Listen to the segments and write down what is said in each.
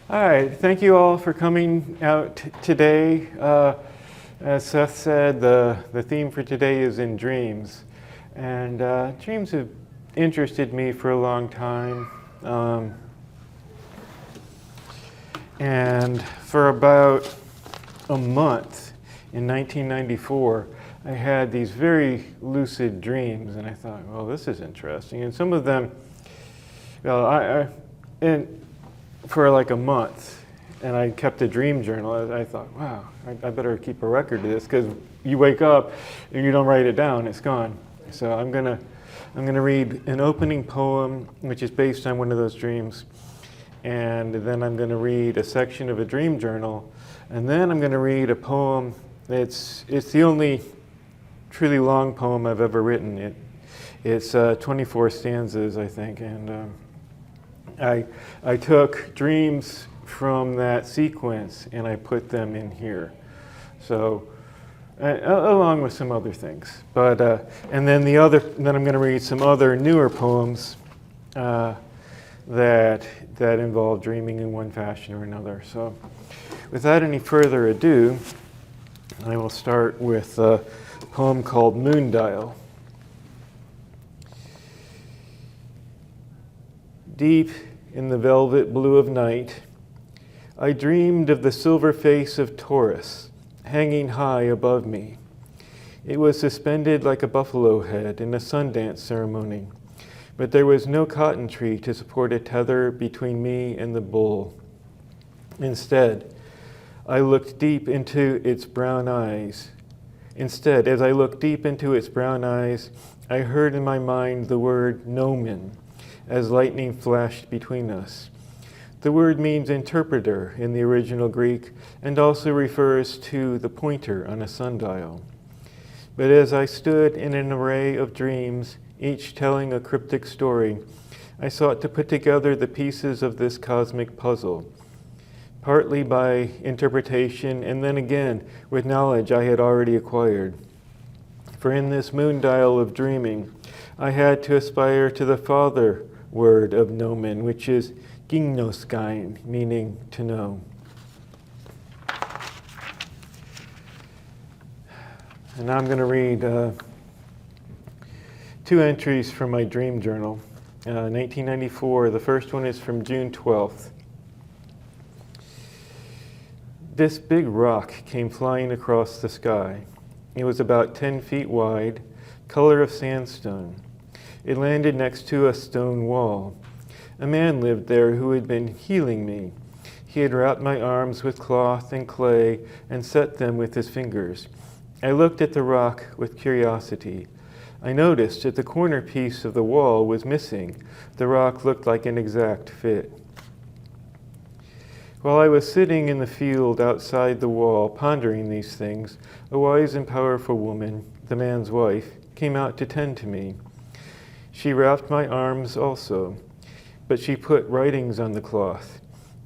All right, thank you all for coming out today. As Seth said, the theme for today is in dreams. And dreams have interested me for a long time. And for about a month in 1994, I had these very lucid dreams, and I thought, well, this is interesting. And some of them, well, for like a month, and I kept a dream journal. I thought, wow, I better keep a record of this, because you wake up and you don't write it down, it's gone. So I'm gonna read an opening poem, which is based on one of those dreams, and then I'm gonna read a section of a dream journal, and then I'm gonna read a poem. It's the only truly long poem I've ever written. It's 24 stanzas, I think, and I took dreams from that sequence and I put them in here. So, along with some other things. But and then then I'm going to read some other newer poems that involve dreaming in one fashion or another. So, without any further ado, I will start with a poem called Moondial. Deep in the velvet blue of night, I dreamed of the silver face of Taurus hanging high above me. It was suspended like a buffalo head in a Sundance ceremony, but there was no cotton tree to support a tether between me and the bull. Instead, I looked deep into its brown eyes. Instead, as I looked deep into its brown eyes, I heard in my mind the word gnomon as lightning flashed between us. The word means interpreter in the original Greek and also refers to the pointer on a sundial. But as I stood in an array of dreams, each telling a cryptic story, I sought to put together the pieces of this cosmic puzzle, partly by interpretation and then again with knowledge I had already acquired. For in this moondial of dreaming, I had to aspire to the father word of gnomon, which is gignoskine, meaning to know. And now I'm going to read two entries from my dream journal. 1994, the first one is from June 12th. This big rock came flying across the sky. It was about 10 feet wide, color of sandstone. It landed next to a stone wall. A man lived there who had been healing me. He had wrapped my arms with cloth and clay and set them with his fingers. I looked at the rock with curiosity. I noticed that the corner piece of the wall was missing. The rock looked like an exact fit. While I was sitting in the field outside the wall pondering these things, a wise and powerful woman, the man's wife, came out to tend to me. She wrapped my arms also, but she put writings on the cloth.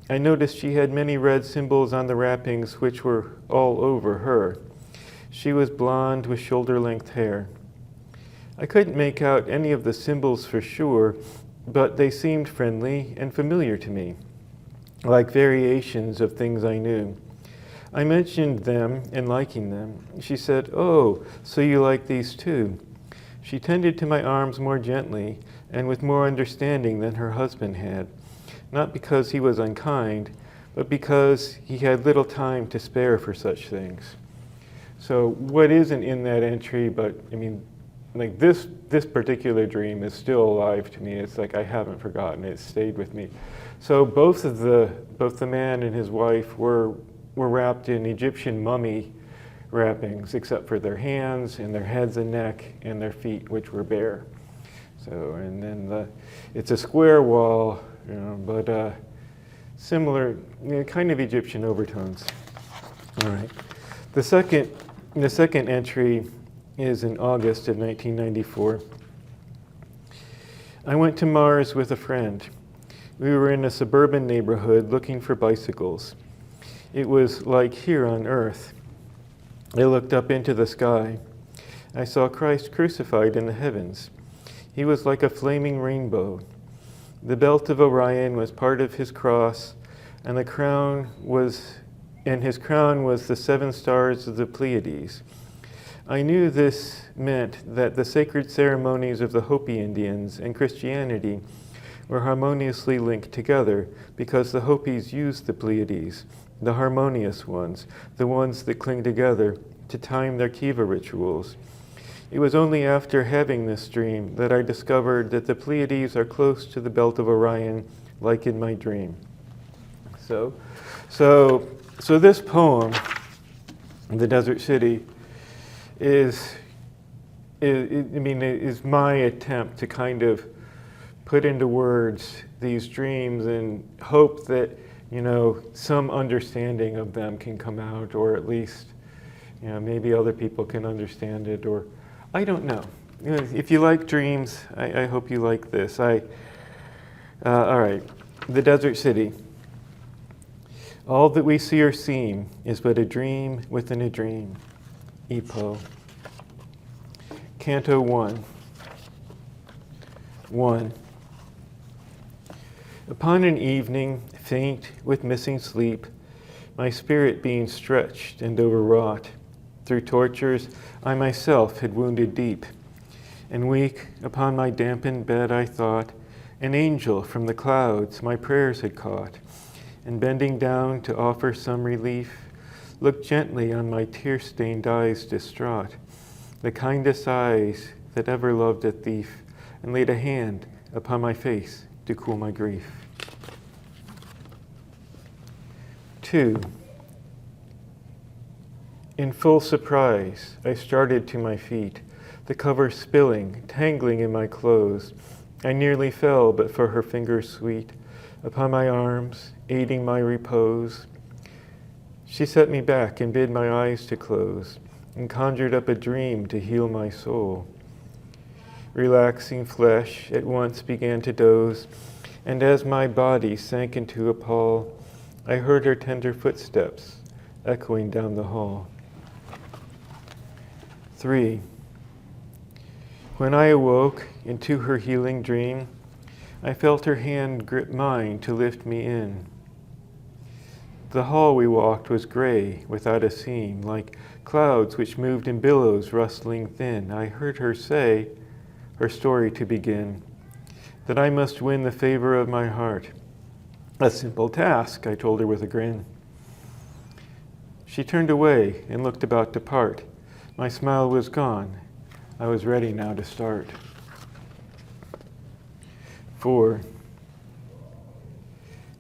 I noticed she had many red symbols on the wrappings which were all over her. She was blonde with shoulder-length hair. I couldn't make out any of the symbols for sure, but they seemed friendly and familiar to me, like variations of things I knew. I mentioned them and liking them. She said, "Oh, so you like these too?" She tended to my arms more gently and with more understanding than her husband had, not because he was unkind, but because he had little time to spare for such things. So what isn't in that entry, but I mean, like this particular dream is still alive to me. It's like I haven't forgotten it. It stayed with me. So both the man and his wife were wrapped in Egyptian mummy wrappings, except for their hands and their heads and neck and their feet, which were bare. So, and then it's a square wall, but similar, kind of Egyptian overtones. All right. The second entry is in August of 1994. I went to Mars with a friend. We were in a suburban neighborhood looking for bicycles. It was like here on Earth. I looked up into the sky. I saw Christ crucified in the heavens. He was like a flaming rainbow. The belt of Orion was part of his cross. and his crown was the 7 stars of the Pleiades. I knew this meant that the sacred ceremonies of the Hopi Indians and Christianity were harmoniously linked together because the Hopis used the Pleiades, the harmonious ones, the ones that cling together, to time their Kiva rituals. It was only after having this dream that I discovered that the Pleiades are close to the belt of Orion, like in my dream. So this poem, The Desert City, is my attempt to kind of put into words these dreams and hope that, some understanding of them can come out, or at least, maybe other people can understand it, or I don't know. If you like dreams, I hope you like this. All right, The Desert City. All that we see or seem is but a dream within a dream. Epo. Canto 1. 1. Upon an evening, faint with missing sleep, my spirit being stretched and overwrought, through tortures I myself had wounded deep, and weak upon my dampened bed I thought, an angel from the clouds my prayers had caught, and bending down to offer some relief, looked gently on my tear-stained eyes distraught, the kindest eyes that ever loved a thief, and laid a hand upon my face to cool my grief. 2. In full surprise, I started to my feet, the cover spilling, tangling in my clothes. I nearly fell, but for her fingers sweet, upon my arms, aiding my repose. She set me back and bid my eyes to close, and conjured up a dream to heal my soul. Relaxing flesh at once began to doze, and as my body sank into a pall, I heard her tender footsteps echoing down the hall. 3. When I awoke into her healing dream, I felt her hand grip mine to lift me in. The hall we walked was gray, without a seam, like clouds which moved in billows rustling thin. I heard her say, her story to begin, that I must win the favor of my heart. A simple task, I told her with a grin. She turned away and looked about to part. My smile was gone. I was ready now to start. 4.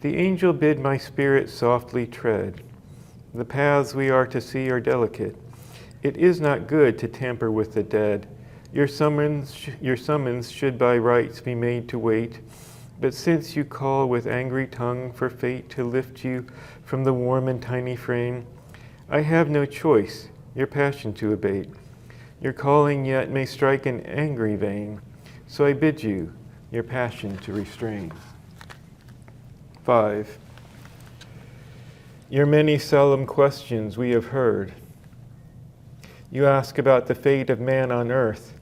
The angel bid my spirit softly tread. The paths we are to see are delicate. It is not good to tamper with the dead. Your summons should by rights be made to wait. But since you call with angry tongue for fate to lift you from the warm and tiny frame, I have no choice, your passion to abate. Your calling yet may strike an angry vein, so I bid you your passion to restrain. 5. Your many solemn questions we have heard. You ask about the fate of man on earth,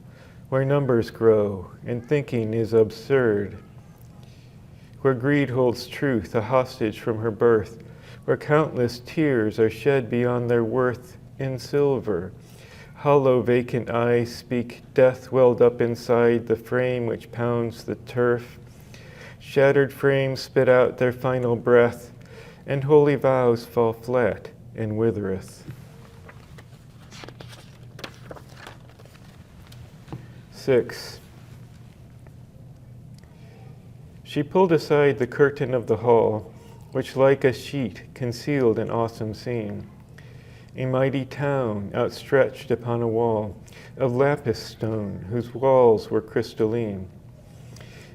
where numbers grow and thinking is absurd, where greed holds truth a hostage from her birth, where countless tears are shed beyond their worth in silver. Hollow vacant eyes speak death welled up inside the frame which pounds the turf. Shattered frames spit out their final breath, and holy vows fall flat and withereth. 6. She pulled aside the curtain of the hall, which like a sheet concealed an awesome scene. A mighty town outstretched upon a wall of lapis stone, whose walls were crystalline.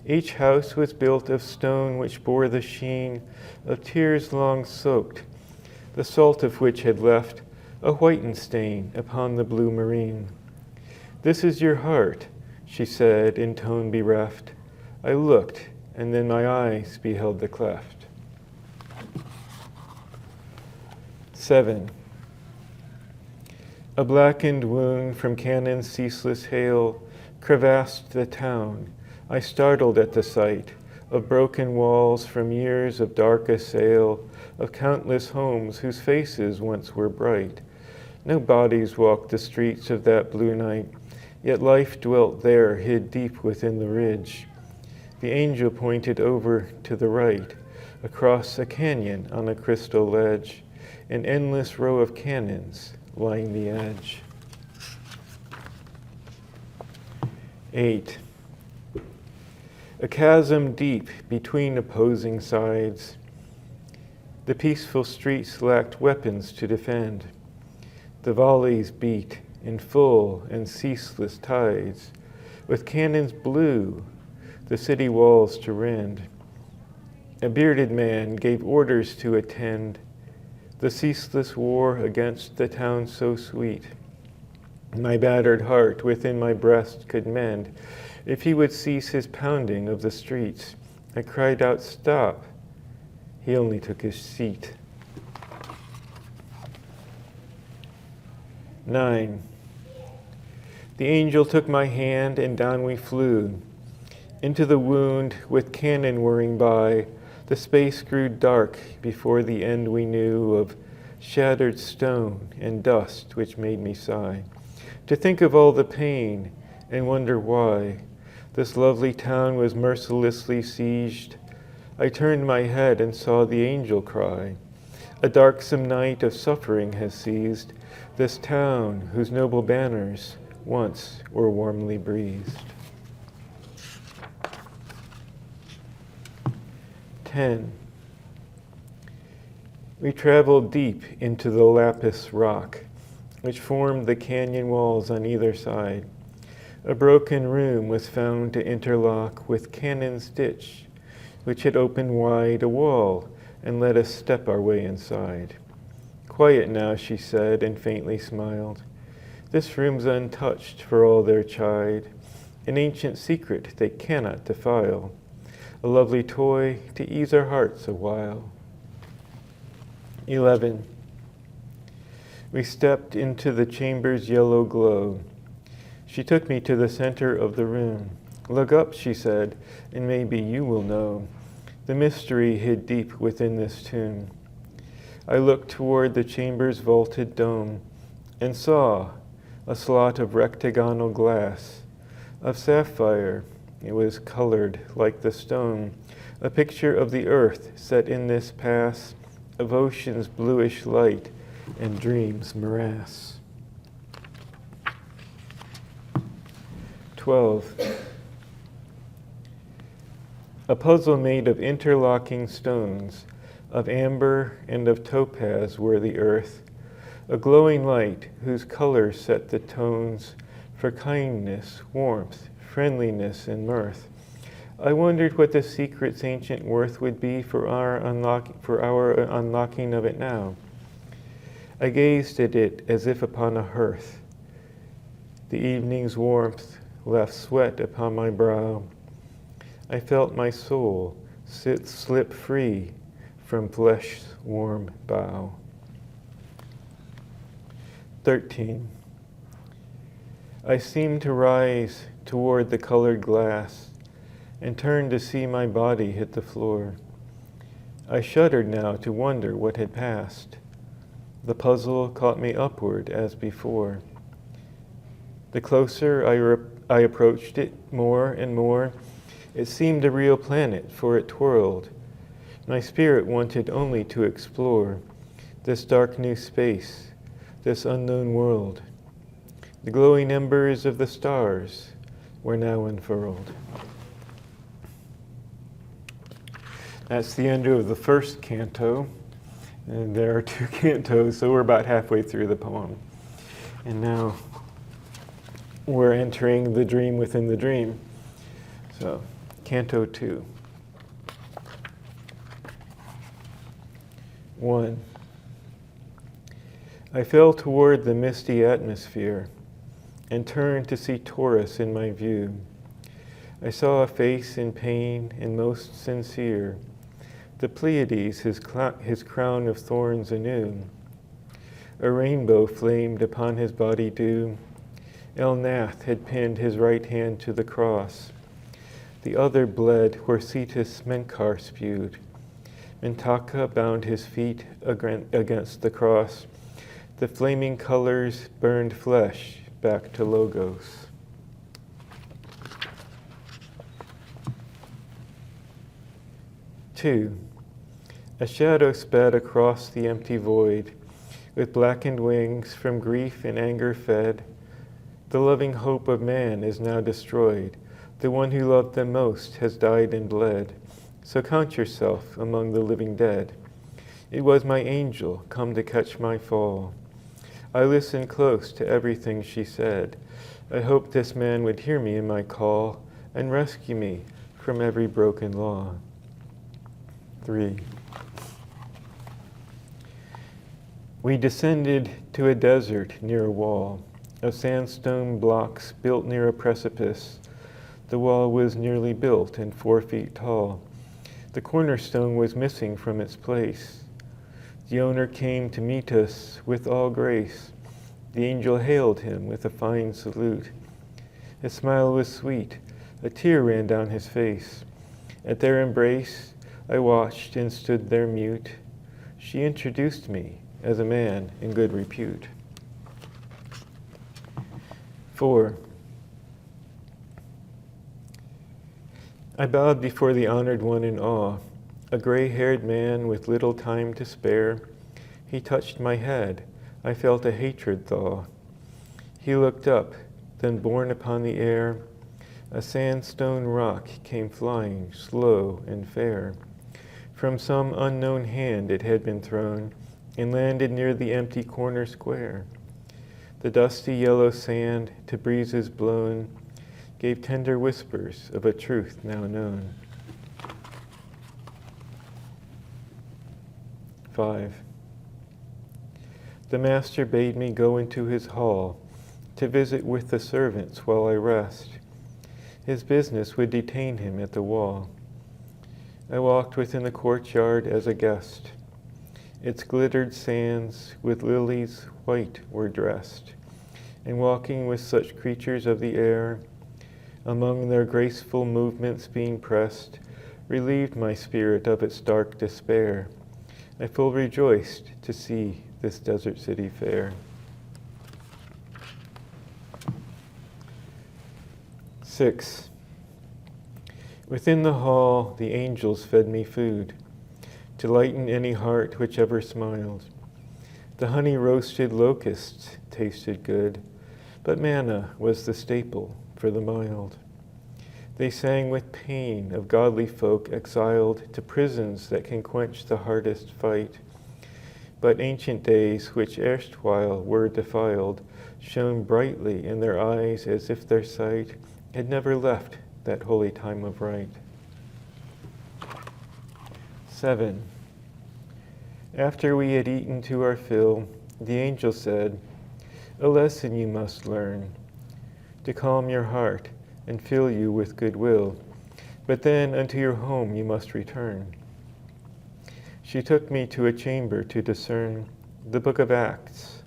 Each house was built of stone which bore the sheen of tears long soaked, the salt of which had left a whitened stain upon the blue marine. This is your heart, she said in tone bereft. I looked, and then my eyes beheld the cleft. 7. A blackened wound from cannon's ceaseless hail crevassed the town. I startled at the sight. of broken walls from years of dark assail, of countless homes whose faces once were bright. No bodies walked the streets of that blue night, yet life dwelt there, hid deep within the ridge. The angel pointed over to the right, across a canyon on a crystal ledge. An endless row of canyons line the edge. 8. A chasm deep between opposing sides. The peaceful streets lacked weapons to defend. The volleys beat in full and ceaseless tides, with cannons blue the city walls to rend. A bearded man gave orders to attend the ceaseless war against the town so sweet. My battered heart within my breast could mend if he would cease his pounding of the streets. I cried out, "Stop." He only took his seat. 9. The angel took my hand and down we flew. Into the wound with cannon whirring by, the space grew dark before the end we knew of shattered stone and dust which made me sigh. To think of all the pain and wonder why this lovely town was mercilessly sieged, I turned my head and saw the angel cry. A darksome night of suffering has seized this town whose noble banners once were warmly breathed. 10. We traveled deep into the lapis rock, which formed the canyon walls on either side. A broken room was found to interlock with cannon's ditch, which had opened wide a wall and let us step our way inside. "Quiet now," she said, and faintly smiled. "This room's untouched for all their chide, an ancient secret they cannot defile, a lovely toy to ease our hearts a while." 11. We stepped into the chamber's yellow glow. She took me to the center of the room. "Look up," she said, "and maybe you will know the mystery hid deep within this tomb." I looked toward the chamber's vaulted dome and saw a slot of rectagonal glass, of sapphire. It was colored like the stone, a picture of the earth set in this pass of ocean's bluish light and dream's morass. 12. A puzzle made of interlocking stones, of amber and of topaz were the earth, a glowing light whose color set the tones for kindness, warmth, friendliness, and mirth. I wondered what the secret's ancient worth would be for our unlocking of it now. I gazed at it as if upon a hearth. The evening's warmth left sweat upon my brow. I felt my soul slip free from flesh's warm bough. 13. I seemed to rise toward the colored glass and turned to see my body hit the floor. I shuddered now to wonder what had passed. The puzzle caught me upward as before. The closer I approached it more and more, it seemed a real planet, for it twirled. My spirit wanted only to explore this dark new space, this unknown world. The glowing embers of the stars were now unfurled. That's the end of the first canto. And there are 2 cantos, so we're about halfway through the poem. And now we're entering the dream within the dream. So, Canto 2. 1. I fell toward the misty atmosphere and turned to see Taurus in my view. I saw a face in pain and most sincere, the Pleiades, his crown of thorns anew. A rainbow flamed upon his body dew. Elnath had pinned his right hand to the cross. The other bled where Cetus Menkar spewed. Mintaka bound his feet against the cross. The flaming colors burned flesh back to Logos. Two, a shadow sped across the empty void, with blackened wings from grief and anger fed. The loving hope of man is now destroyed. The one who loved them most has died and bled. So count yourself among the living dead. It was my angel come to catch my fall. I listened close to everything she said. I hoped this man would hear me in my call and rescue me from every broken law. 3. We descended to a desert near a wall of sandstone blocks built near a precipice. The wall was nearly built and 4 feet tall. The cornerstone was missing from its place. The owner came to meet us with all grace. The angel hailed him with a fine salute. His smile was sweet. A tear ran down his face. At their embrace, I watched and stood there mute. She introduced me as a man in good repute. 4. I bowed before the honored one in awe, a gray-haired man with little time to spare. He touched my head. I felt a hatred thaw. He looked up, then borne upon the air, a sandstone rock came flying, slow and fair. From some unknown hand it had been thrown, and landed near the empty corner square. The dusty yellow sand, to breezes blown, gave tender whispers of a truth now known. 5. The master bade me go into his hall to visit with the servants while I rest. His business would detain him at the wall. I walked within the courtyard as a guest. Its glittered sands with lilies white were dressed, and walking with such creatures of the air, among their graceful movements being pressed, relieved my spirit of its dark despair. I full rejoiced to see this desert city fair. 6. Within the hall the angels fed me food, to lighten any heart which ever smiled. The honey-roasted locusts tasted good, but manna was the staple for the mild. They sang with pain of godly folk exiled to prisons that can quench the hardest fight. But ancient days, which erstwhile were defiled, shone brightly in their eyes as if their sight had never left that holy time of right. 7. After we had eaten to our fill, the angel said, "A lesson you must learn, to calm your heart and fill you with goodwill, but then unto your home you must return." She took me to a chamber to discern the book of Acts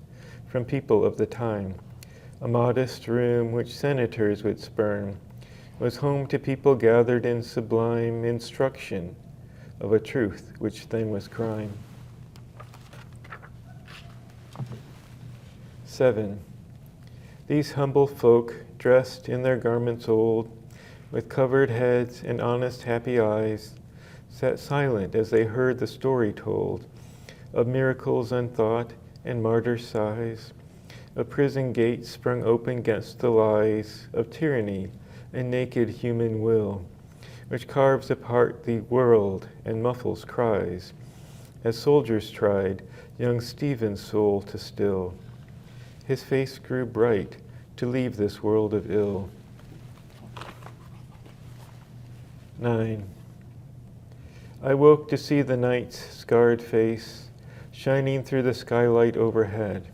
from people of the time. A modest room which senators would spurn was home to people gathered in sublime instruction of a truth which then was crime. 7. These humble folk, dressed in their garments old, with covered heads and honest happy eyes, sat silent as they heard the story told of miracles unthought and martyr sighs, of prison gates sprung open against the lies of tyranny and naked human will, which carves apart the world and muffles cries, as soldiers tried young Stephen's soul to still. His face grew bright to leave this world of ill. 9. I woke to see the night's scarred face shining through the skylight overhead.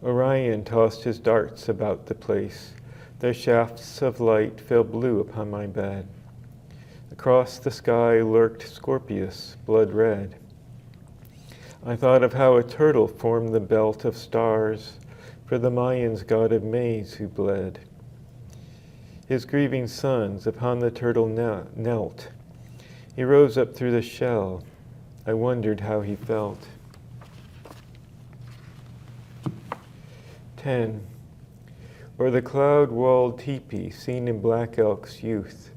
Orion tossed his darts about the place. Their shafts of light fell blue upon my bed. Across the sky lurked Scorpius, blood red. I thought of how a turtle formed the belt of stars for the Mayans' god of maize who bled. His grieving sons upon the turtle knelt. He rose up through the shell. I wondered how he felt. 10. Or the cloud-walled teepee seen in Black Elk's youth,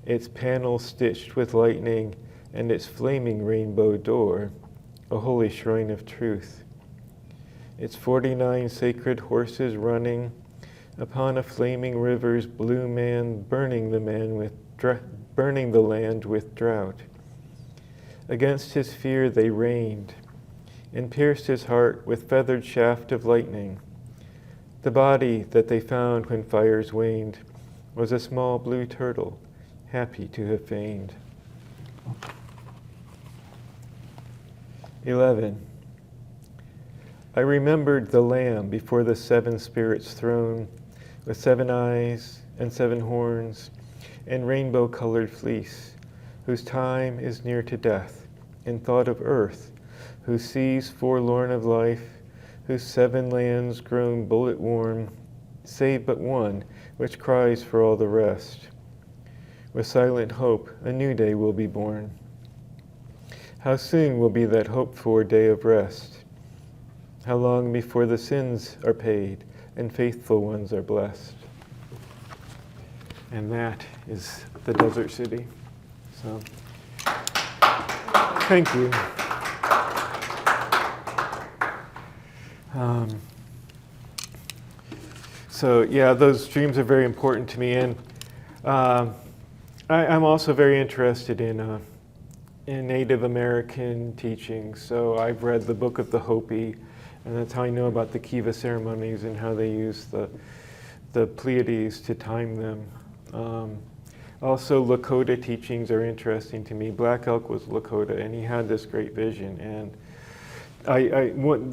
its panels stitched with lightning and its flaming rainbow door, a holy shrine of truth. Its 49 sacred horses running upon a flaming river's blue man, burning the land with drought. Against his fear they rained, and pierced his heart with feathered shaft of lightning. The body that they found when fires waned was a small blue turtle, happy to have feigned. 11. I remembered the Lamb before the 7 spirits' throne, with 7 eyes and 7 horns and rainbow-colored fleece, whose time is near to death, in thought of earth, whose seas forlorn of life, whose 7 lands grown bullet-worn, save but one, which cries for all the rest. With silent hope, a new day will be born. How soon will be that hoped-for day of rest? How long before the sins are paid and faithful ones are blessed? And that is the desert city. So, thank you. So yeah, those dreams are very important to me, and I'm also very interested in Native American teachings. So I've read the Book of the Hopi, and that's how I know about the Kiva ceremonies and how they use the Pleiades to time them. Also, Lakota teachings are interesting to me. Black Elk was Lakota, and he had this great vision. And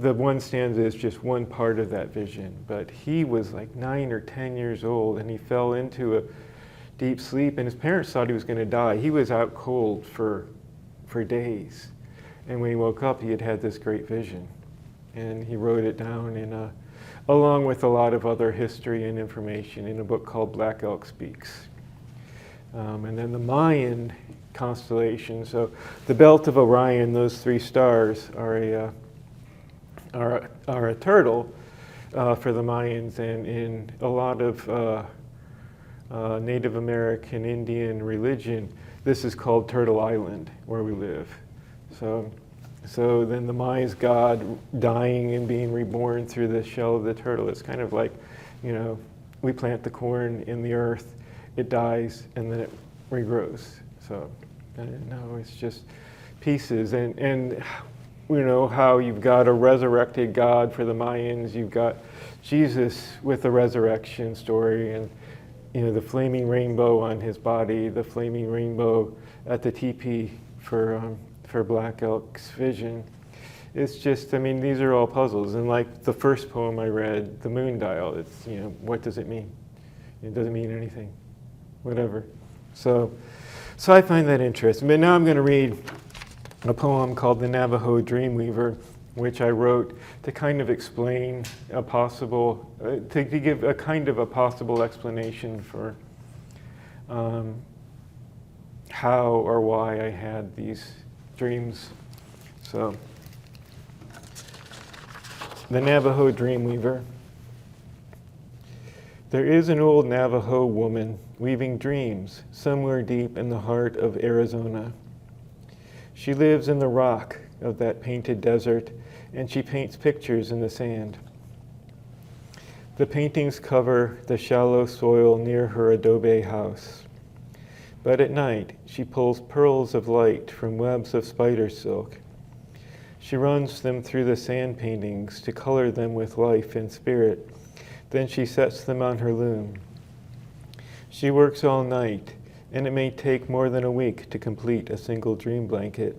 the one stanza is just one part of that vision. But he was like 9 or 10 years old, and he fell into a deep sleep, and his parents thought he was going to die. He was out cold for days. And when he woke up, he had had this great vision. And he wrote it down along with a lot of other history and information in a book called Black Elk Speaks. And then the Mayan constellation. So the belt of Orion, those 3 stars are a turtle for the Mayans, and in a lot of Native American Indian religion, this is called Turtle Island, where we live. So then the Maya's God dying and being reborn through the shell of the turtle. It's kind of like, we plant the corn in the earth, it dies, and then it regrows. So, no, it's just pieces. And how you've got a resurrected God for the Mayans, you've got Jesus with the resurrection story, and the flaming rainbow on his body, the flaming rainbow at the teepee for Black Elk's vision. It's just, these are all puzzles. And like the first poem I read, the Moondial, it's, what does it mean? It doesn't mean anything, whatever. So I find that interesting. But now I'm going to read a poem called The Navajo Dreamweaver, which I wrote to kind of explain to give a kind of a possible explanation for how or why I had these dreams. So, The Navajo Dreamweaver. There is an old Navajo woman weaving dreams somewhere deep in the heart of Arizona. She lives in the rock of that painted desert, and she paints pictures in the sand. The paintings cover the shallow soil near her adobe house. But at night, she pulls pearls of light from webs of spider silk. She runs them through the sand paintings to color them with life and spirit. Then she sets them on her loom. She works all night, and it may take more than a week to complete a single dream blanket.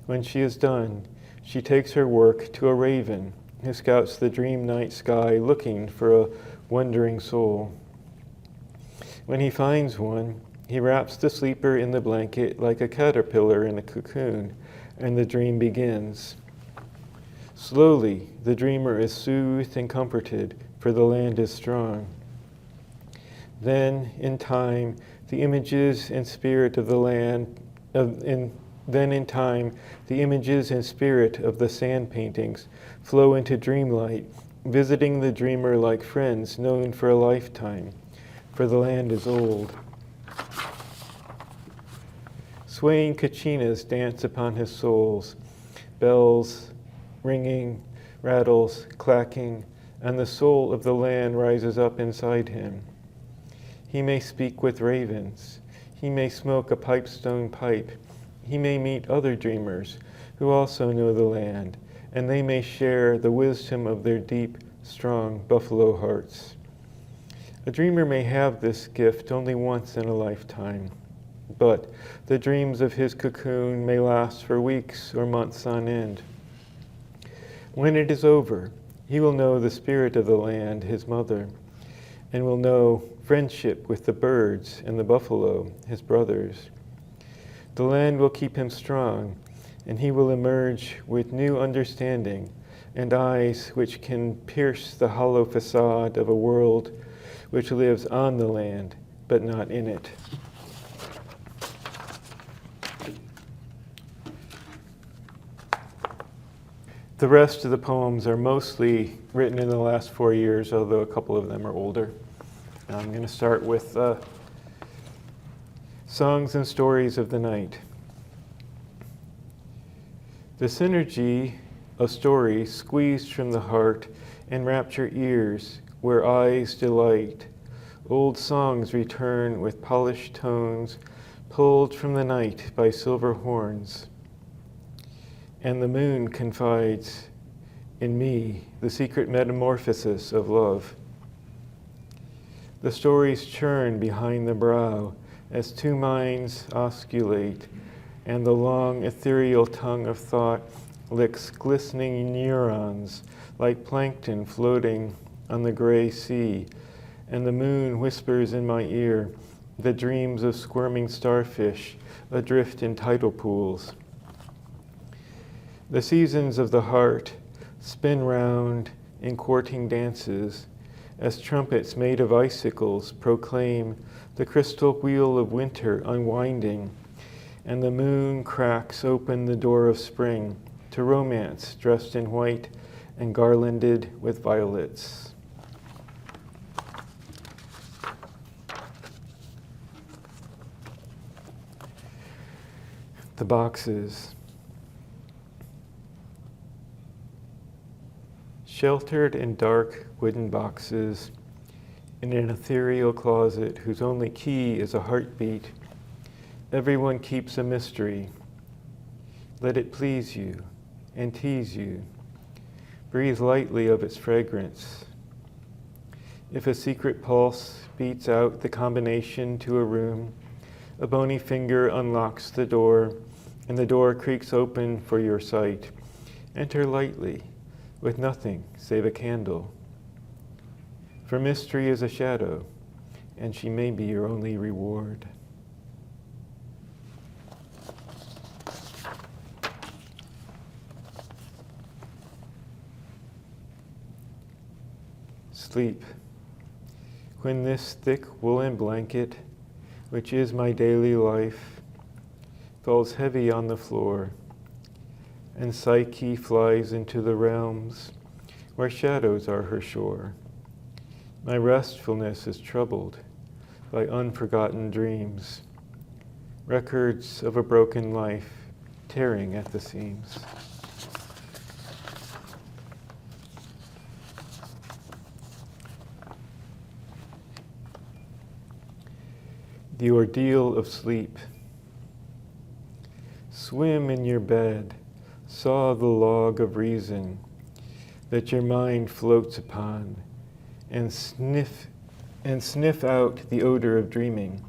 When she is done, she takes her work to a raven who scouts the dream night sky looking for a wandering soul. When he finds one, he wraps the sleeper in the blanket like a caterpillar in a cocoon, and the dream begins. Slowly, the dreamer is soothed and comforted, for the land is strong. Then, in time, the images and spirit of the land, then in time, the images and spirit of the sand paintings flow into dreamlight, visiting the dreamer like friends known for a lifetime, for the land is old. Swaying kachinas dance upon his soles, bells ringing, rattles clacking, and the soul of the land rises up inside him. He may speak with ravens. He may smoke a pipestone pipe. He may meet other dreamers who also know the land, and they may share the wisdom of their deep, strong buffalo hearts. A dreamer may have this gift only once in a lifetime, but the dreams of his cocoon may last for weeks or months on end. When it is over, he will know the spirit of the land, his mother, and will know friendship with the birds and the buffalo, his brothers. The land will keep him strong, and he will emerge with new understanding and eyes which can pierce the hollow facade of a world which lives on the land, but not in it. The rest of the poems are mostly written in the last 4 years, although a couple of them are older. I'm going to start with Songs and Stories of the Night. The synergy of stories squeezed from the heart enwrapped your ears, where eyes delight. Old songs return with polished tones, pulled from the night by silver horns. And the moon confides in me the secret metamorphosis of love. The stories churn behind the brow as two minds osculate, and the long ethereal tongue of thought licks glistening neurons like plankton floating on the gray sea, and the moon whispers in my ear the dreams of squirming starfish adrift in tidal pools. The seasons of the heart spin round in courting dances as trumpets made of icicles proclaim the crystal wheel of winter unwinding, and the moon cracks open the door of spring to romance dressed in white and garlanded with violets. The boxes. Sheltered in dark wooden boxes, in an ethereal closet whose only key is a heartbeat, everyone keeps a mystery. Let it please you and tease you. Breathe lightly of its fragrance. If a secret pulse beats out the combination to a room, a bony finger unlocks the door, and the door creaks open for your sight. Enter lightly, with nothing save a candle. For mystery is a shadow, and she may be your only reward. Sleep. When this thick woolen blanket, which is my daily life, falls heavy on the floor, and Psyche flies into the realms where shadows are her shore. My restfulness is troubled by unforgotten dreams, records of a broken life tearing at the seams. The ordeal of sleep. Swim in your bed, saw the log of reason that your mind floats upon, and sniff out the odor of dreaming.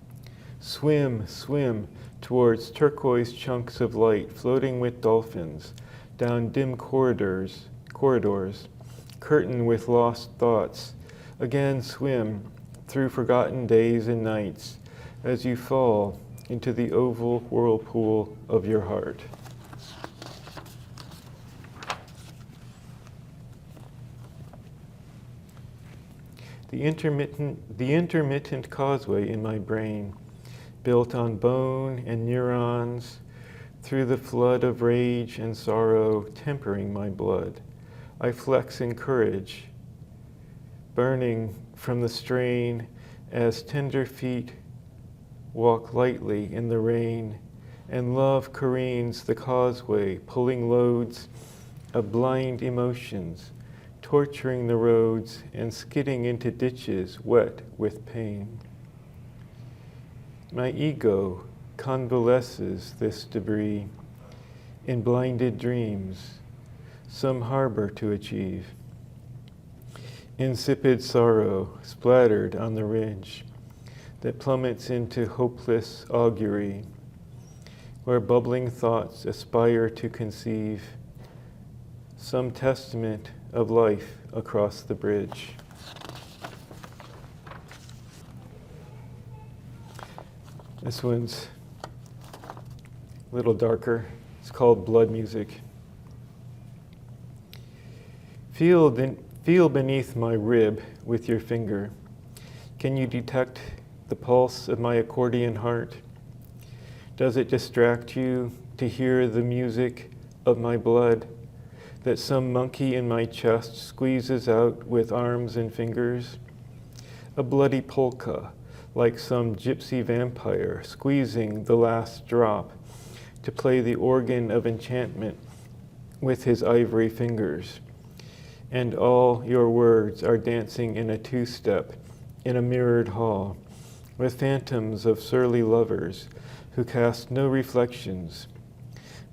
Swim, swim towards turquoise chunks of light floating with dolphins down dim corridors, curtained with lost thoughts. Again swim through forgotten days and nights as you fall into the oval whirlpool of your heart. the intermittent causeway in my brain, built on bone and neurons, through the flood of rage and sorrow tempering my blood. I flex in courage, burning from the strain as tender feet walk lightly in the rain, and love careens the causeway, pulling loads of blind emotions, torturing the roads and skidding into ditches wet with pain. My ego convalesces this debris in blinded dreams, some harbor to achieve. Insipid sorrow splattered on the ridge that plummets into hopeless augury, where bubbling thoughts aspire to conceive some testament of life across the bridge. This one's a little darker. It's called Blood Music. Feel beneath my rib with your finger. Can you detect the pulse of my accordion heart? Does it distract you to hear the music of my blood that some monkey in my chest squeezes out with arms and fingers? A bloody polka, like some gypsy vampire squeezing the last drop to play the organ of enchantment with his ivory fingers. And all your words are dancing in a two-step in a mirrored hall with phantoms of surly lovers who cast no reflections,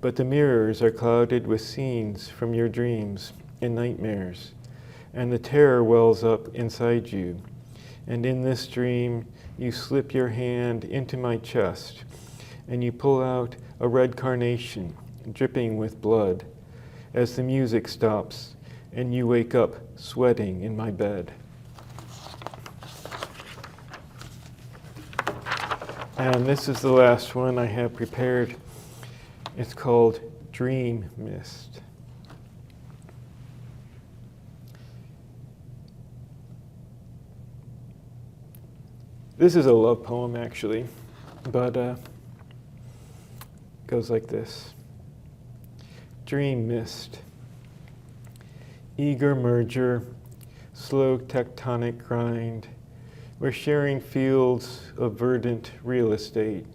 but the mirrors are clouded with scenes from your dreams and nightmares, and the terror wells up inside you. And in this dream, you slip your hand into my chest, and you pull out a red carnation dripping with blood as the music stops and you wake up sweating in my bed. And this is the last one I have prepared. It's called Dream Mist. This is a love poem, actually, but it goes like this. Dream Mist. Eager merger, slow tectonic grind. We're sharing fields of verdant real estate,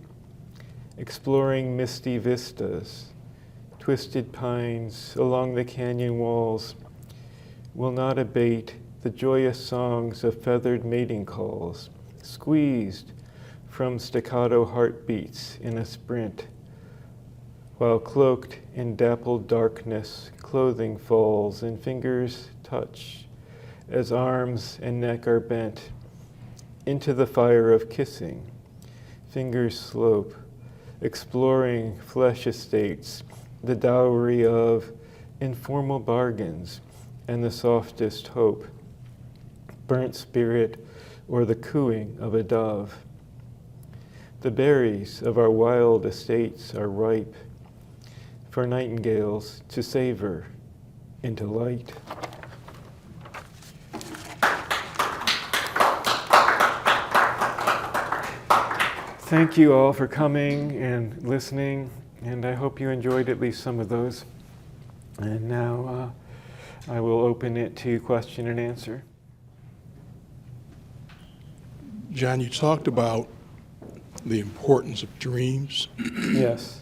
exploring misty vistas, twisted pines along the canyon walls will not abate the joyous songs of feathered mating calls, squeezed from staccato heartbeats in a sprint, while cloaked in dappled darkness, clothing falls and fingers touch as arms and neck are bent into the fire of kissing. Fingers slope, exploring flesh estates, the dowry of informal bargains and the softest hope, burnt spirit or the cooing of a dove. The berries of our wild estates are ripe for nightingales to savor into light. Thank you all for coming and listening, and I hope you enjoyed at least some of those. And now I will open it to question and answer. John, you talked about the importance of dreams. Yes.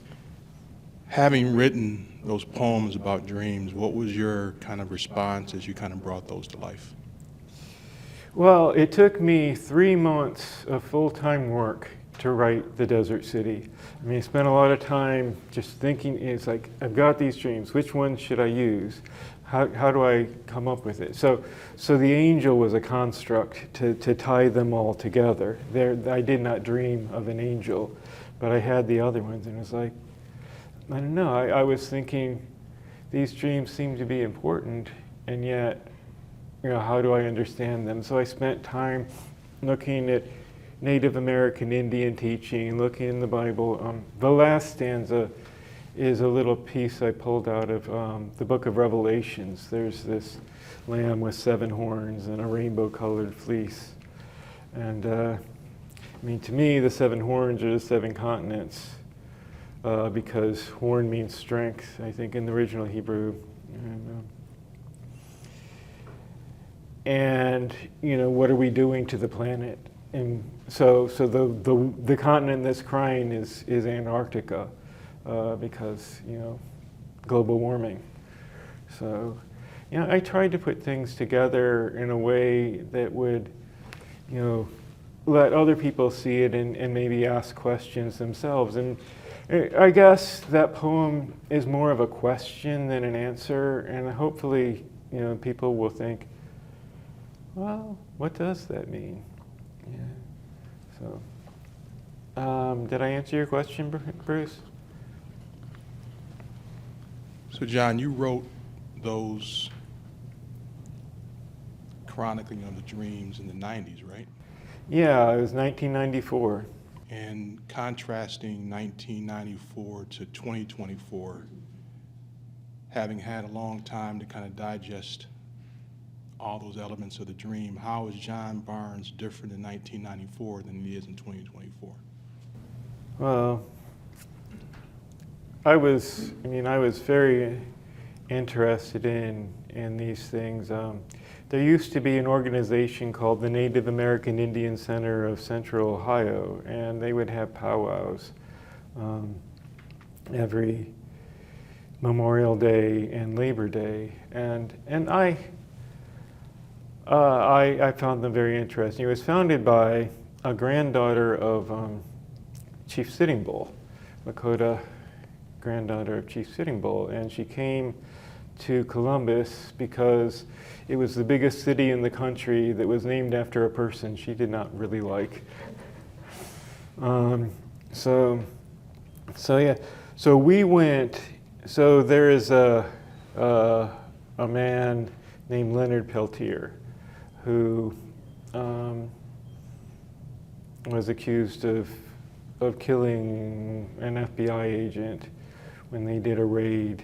Having written those poems about dreams, what was your kind of response as you kind of brought those to life? Well, it took me 3 months of full-time work to write The Desert City. I mean, I spent a lot of time just thinking, it's like, I've got these dreams, which ones should I use? How do I come up with it? So the angel was a construct to tie them all together. I did not dream of an angel, but I had the other ones, and it was like, I don't know, I was thinking, these dreams seem to be important, and yet, how do I understand them? So I spent time looking at Native American Indian teaching, looking in the Bible. The last stanza is a little piece I pulled out of the book of Revelations. There's this lamb with 7 horns and a rainbow-colored fleece. And I mean, to me, the 7 horns are the 7 continents, because horn means strength, I think, in the original Hebrew. And you know, what are we doing to the planet? And so the continent that's crying is Antarctica, because, you know, global warming. So, you know, I tried to put things together in a way that would, you know, let other people see it and maybe ask questions themselves. And I guess that poem is more of a question than an answer, and hopefully, you know, people will think, well, what does that mean? Yeah. So, did I answer your question, Bruce? So John, you wrote those chronicling of the dreams in the 90s, right? Yeah, it was 1994. And contrasting 1994 to 2024, having had a long time to kind of digest all those elements of the dream, how is John Barnes different in 1994 than he is in 2024? Well, I was very interested in these things. There used to be an organization called the Native American Indian Center of Central Ohio, and they would have powwows every Memorial Day and Labor Day, and I found them very interesting. It was founded by a granddaughter of Chief Sitting Bull, Lakota granddaughter of Chief Sitting Bull, and she came to Columbus because it was the biggest city in the country that was named after a person she did not really like. So yeah, so we went. So there is a man named Leonard Peltier who was accused of killing an FBI agent when they did a raid.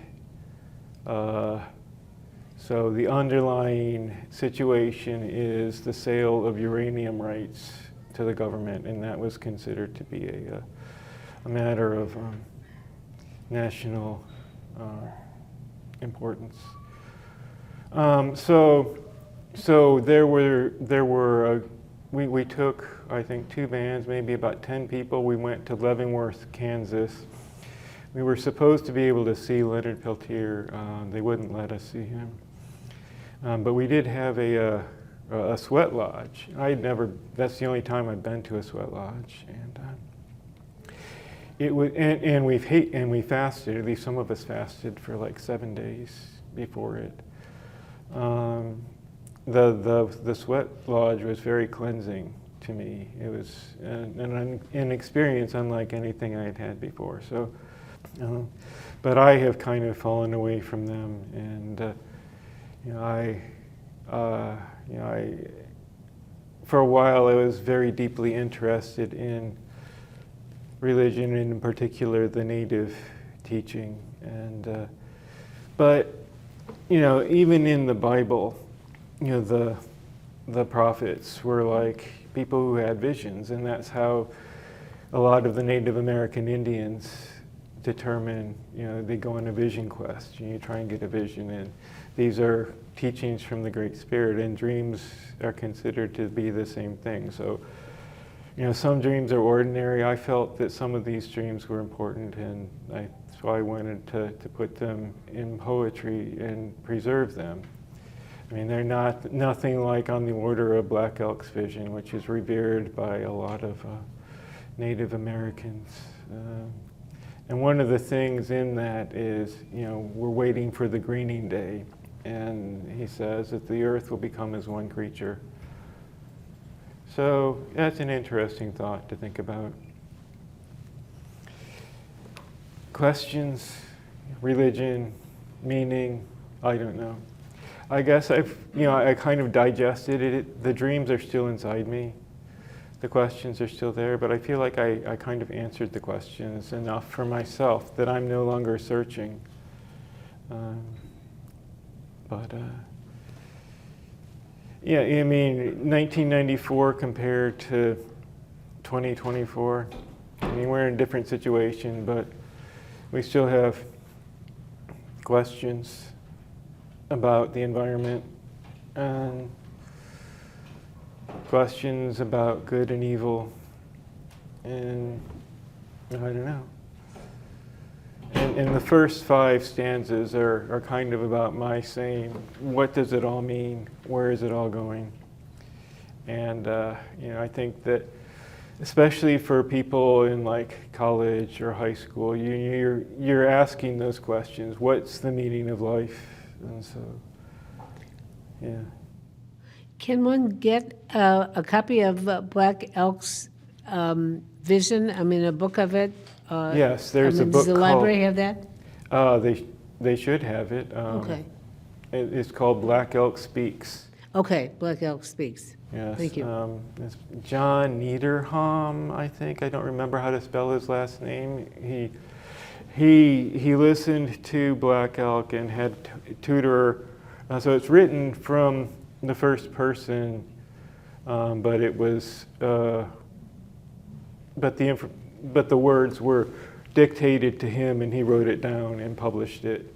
So the underlying situation is the sale of uranium rights to the government, and that was considered to be a matter of national importance. So there were we took, I think, 2 bands, maybe about 10 people. We went to Leavenworth, Kansas. We were supposed to be able to see Leonard Peltier. They wouldn't let us see him. But we did have a sweat lodge. That's the only time I've been to a sweat lodge. And it was, and we fasted, at least some of us fasted for like 7 days before it. The sweat lodge was very cleansing to me. It was an experience unlike anything I had had before. So, but I have kind of fallen away from them, and for a while I was very deeply interested in religion, and in particular the native teaching, and but even in the Bible, the prophets were like people who had visions, and that's how a lot of the Native American Indians determine, they go on a vision quest, and you try and get a vision, and these are teachings from the Great Spirit, and dreams are considered to be the same thing. So, some dreams are ordinary. I felt that some of these dreams were important, and that's why I wanted to put them in poetry and preserve them. I mean, they're nothing like on the order of Black Elk's vision, which is revered by a lot of Native Americans. And one of the things in that is, we're waiting for the greening day. And he says that the earth will become as one creature. So that's an interesting thought to think about. Questions, religion, meaning, I don't know. I guess I kind of digested it. The dreams are still inside me. the questions are still there, but I feel like I kind of answered the questions enough for myself that I'm no longer searching. Yeah, I mean, 1994 compared to 2024, I mean, we're in a different situation, but we still have questions about the environment and questions about good and evil, and I don't know. And the first 5 stanzas are kind of about my saying, what does it all mean? Where is it all going? And I think that especially for people in like college or high school, you're asking those questions. What's the meaning of life? And so, yeah. Can one get a copy of Black Elk's vision? I mean, a book of it? Yes, there's a book Does the library have that? They should have it. Okay. It's called Black Elk Speaks. Okay, Black Elk Speaks. Yes. Thank you. It's John Niederham, I think. I don't remember how to spell his last name. He listened to Black Elk and had tutor. So it's written from the first person, but it was but the words were dictated to him, and he wrote it down and published it.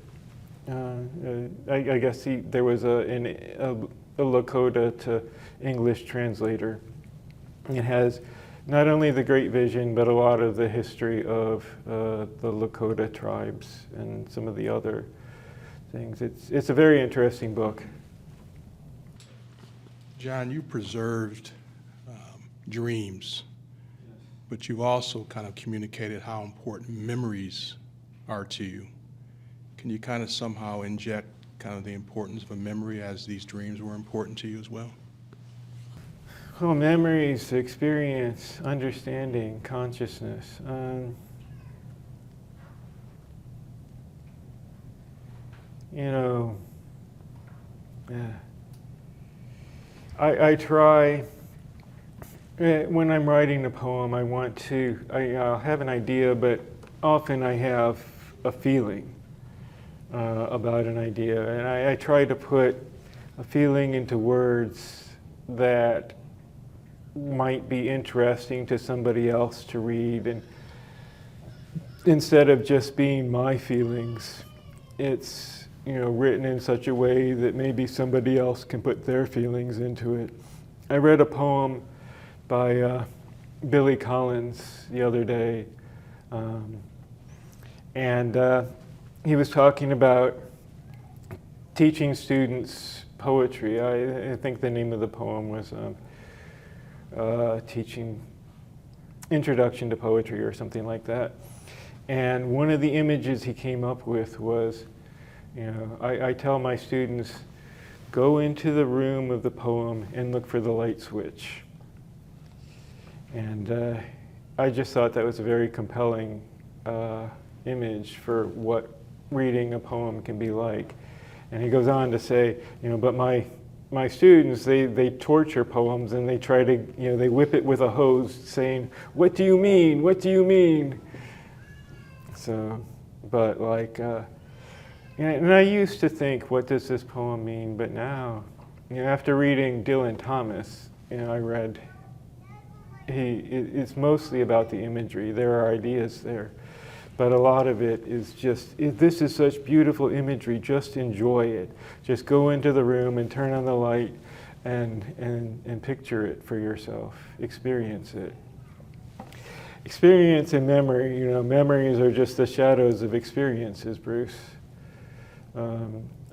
I guess there was a Lakota to English translator. It has not only the Great Vision, but a lot of the history of the Lakota tribes and some of the other things. It's a very interesting book. John, you preserved dreams, but you've also kind of communicated how important memories are to you. Can you kind of somehow inject kind of the importance of a memory as these dreams were important to you as well? Well, memories, experience, understanding, consciousness. I try, when I'm writing a poem, I'll have an idea, but often I have a feeling about an idea. And I try to put a feeling into words that might be interesting to somebody else to read. And instead of just being my feelings, it's written in such a way that maybe somebody else can put their feelings into it. I read a poem by Billy Collins the other day, and he was talking about teaching students poetry. I think the name of the poem was teaching Introduction to Poetry or something like that. And one of the images he came up with was, I tell my students, go into the room of the poem and look for the light switch. And I just thought that was a very compelling image for what reading a poem can be like. And he goes on to say, but my students, they torture poems and they try to, they whip it with a hose saying, what do you mean? What do you mean? So, but like, and I used to think, what does this poem mean? But now, after reading Dylan Thomas, I read, it's mostly about the imagery. There are ideas there, but a lot of it is just, this is such beautiful imagery, just enjoy it. Just go into the room and turn on the light and picture it for yourself, experience it. Experience and memory, memories are just the shadows of experiences, Bruce.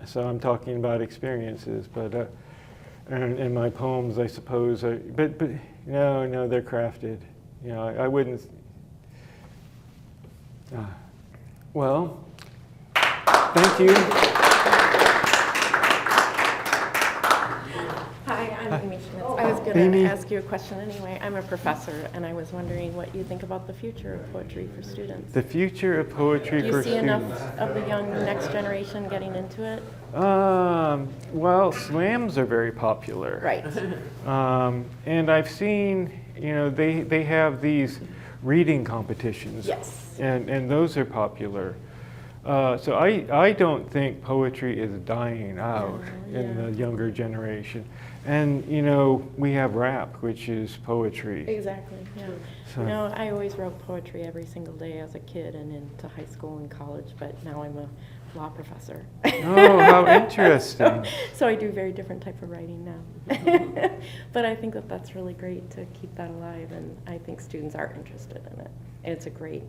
So I'm talking about experiences, but and my poems, I suppose, are, but no, they're crafted. I wouldn't. Well, thank you. Hi, I'm Amy Schmitz. I was going to ask you a question anyway. I'm a professor, and I was wondering what you think about the future of poetry for students. The future of poetry Do for you see students. enough of the young next generation getting into it? Well, slams are very popular. Right. And I've seen you know, they have these reading competitions. Yes. And those are popular. So I don't think poetry is dying out in the younger generation. And, you know, we have rap, which is poetry. Exactly, yeah. So- You know, I always wrote poetry every single day as a kid and into high school and college, but now I'm a law professor. Oh, how interesting. So I do very different type of writing now. But I think that that's really great to keep that alive, and I think students are interested in it. It's a great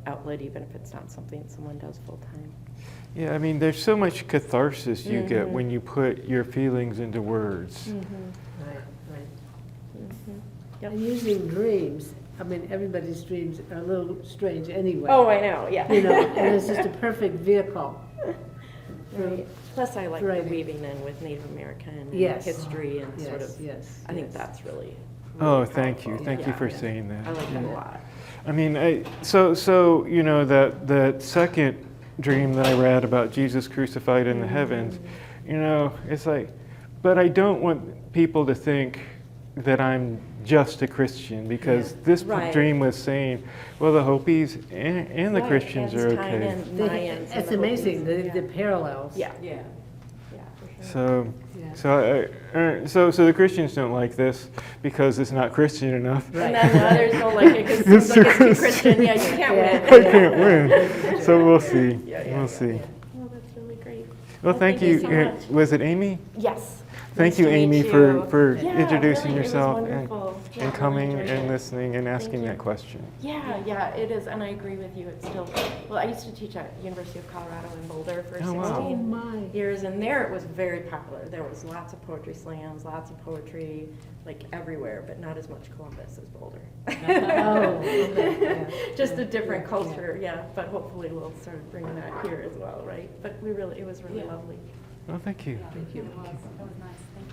outlet, even if it's not something someone does full-time. Yeah, I mean, there's so much catharsis you get when you put your feelings into words. Right, right. Yep. And using dreams, I mean, everybody's dreams are a little strange anyway. Oh, I know, yeah. You know, and it's just a perfect vehicle. Right. Plus, I like the Writing. weaving in with Native American and Yes. history and Yes, sort of, yes, I think yes. that's really Oh, thank you. powerful. Thank you Yeah, for yeah. saying that. I like that a lot. I mean, so you know, that second dream that I read about Jesus crucified in the heavens, you know, it's like, but I don't want people to think that I'm just a Christian, because this Right. dream was saying, well, the Hopis and the Right, Christians and are it's tying okay. in Mayans and It's the amazing, Hopis. the parallels. Yeah, yeah, for sure. So, Yeah. so the Christians don't like this because it's not Christian enough. Right. And then the others don't like it because it It's seems like too it's too Christian. Yeah, you can't Yeah. win. I can't win. So we'll see. We'll see. Well, that's really great. Well, thank you. so much. Was it Amy? Yes. Thank Nice you, to meet Amy, you. for Yeah, introducing really, yourself it was wonderful. Yeah, and really coming enjoyed and it. listening and asking you. that question. Yeah, it is, and I agree with you. It's still, well, I used to teach at University of Colorado in Boulder for Oh, wow. 16 Oh, my. years, and there it was very popular. There was lots of poetry slams, lots of poetry, like everywhere, but not as much Columbus as Boulder. Oh, okay, yeah. Just a Yeah, different yeah, culture, yeah, but hopefully we'll start bringing that here as well, right? But it was really lovely. Well, thank you. Thank you. It was nice. Thank